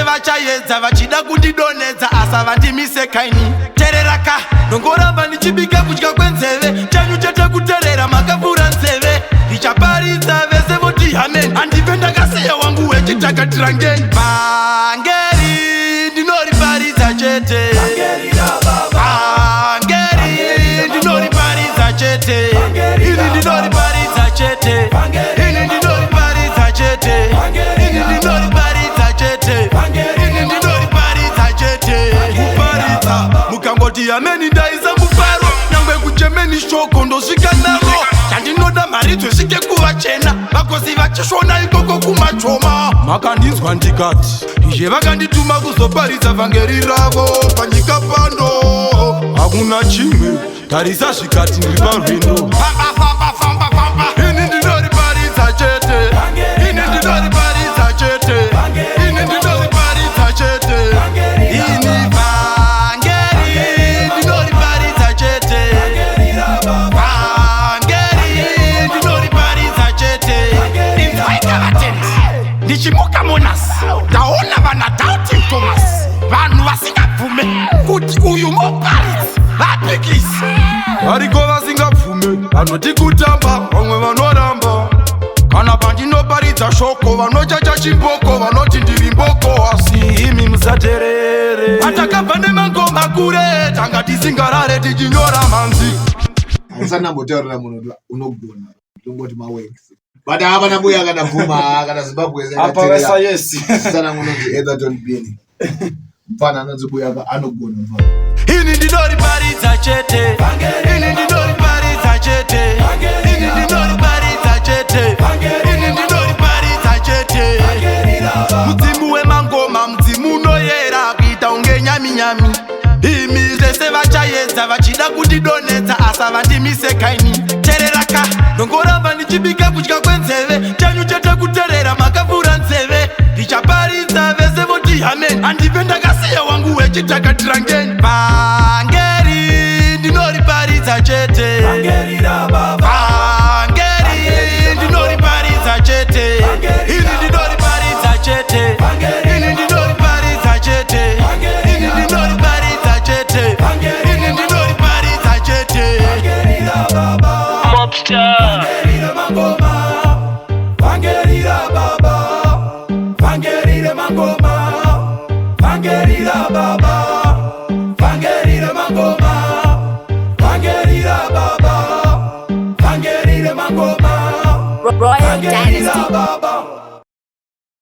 vese vachayedza vachida kundidonedza asa vandimise kaini tereraka ndongoramba ndichibika kudya kwenzeve chanyu chete kuterera makavhura nzeve ndichaparidza vese voti amen handive ndakasiya wangu wechitakatira ngeni vhangeri ndinoriparidza chete vhangeri ndinoriparidza chete ini ndinoriparidza chete ini ndinoriparidza chete ini ndinoriparidza chete ini ndinoriparidza chete kuparidza mukangoti ameni ndaisa mufaro nyangwe kuchemeni shoko ndosvika naro chandinoda mari dzosvike kuvachena vakosi vachishona ikoko kumachoma makandinzwa ndikati izve vakandituma kuzoparidza vhangeri ravo panyika pando hakuna chimwe tarisa zvikati ndiri parwendo ini ndinoriparidza chete ini ndinoriparidza chete ini ndinoriparidza chete ini vhangeri ndinoriparidza chete vhangeri ndinoriparidza chete inzwaika vatendi ndichimuka monasi ndaona vana doubting thomas vanhu vasingabvume kuti uyu moparidzi vapikisi variko vasingabvume vanoti kutamba vamwe vanoramba kana pandinoparidza shoko vanochacha chimboko vanoti ndiri mboko asi imi musaterere atakabva nemangoma kure tanga tisingarare tichinyora manzi usanambotaurira munhu unogona tongoti mawenks but havana buya kana bvuma kana zimbabwe apavesa yes sana munonzi Etherton Bini mfana anonzi buyaka anogona mfana ini ndinoriparidza chete ini ndinoriparidza chete ini ndinoriparidza chete ini ndinoriparidza chete mudzimu wemangoma mudzimu unoyera kuita unge nyami imi zvese vachayedza vachida kundidonedza asa vandimise kaini tereraka ndongoramba ndichibika kudya kwenzeve chanyu chete kuterera makavhura nzeve ndichaparidza vese voti amen handive ndakasiya wangu wechitakatira ngeni vhangeri ndinoriparidza chete vhangeri ndinoriparidza chete ini ndinoriparidza chete ini ndinoriparidza chete ini ndinoriparidza chete ini ndinoriparidza chete Mobster Vangerira baba Vangerira mangoma Vangerira baba Vangerira mangoma Vangerira baba Vangerira mangoma Royal Dynasty. Baba